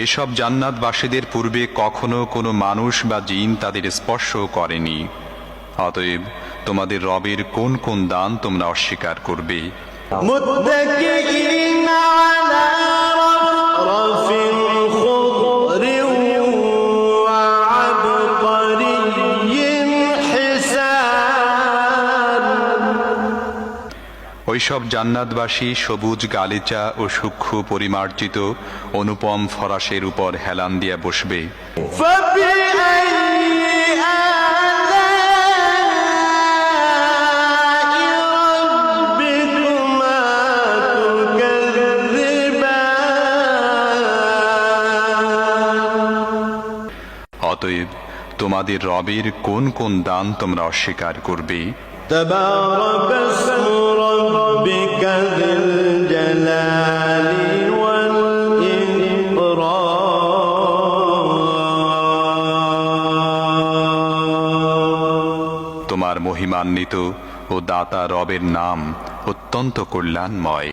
এসব জান্নাতবাসীদের পূর্বে কখনো কোনো মানুষ বা জিন তাদের স্পর্শ করেনি। অতএব তোমাদের রবের কোন কোন দান তোমরা অস্বীকার করবে? ওইসব জান্নাতবাসী সবুজ গালিচা ও সূক্ষ্ম পরিমার্জিত অনুপম ফরাসের উপর হেলান দিয়ে বসবে। অতএব তোমাদের রবের কোন কোন দান তোমরা অস্বীকার করবে? تبارك اسم ربك ذي الجلال والإكرام। তোমার মহিমান্বিত ও দাতা রবের নাম অত্যন্ত কল্যাণময়।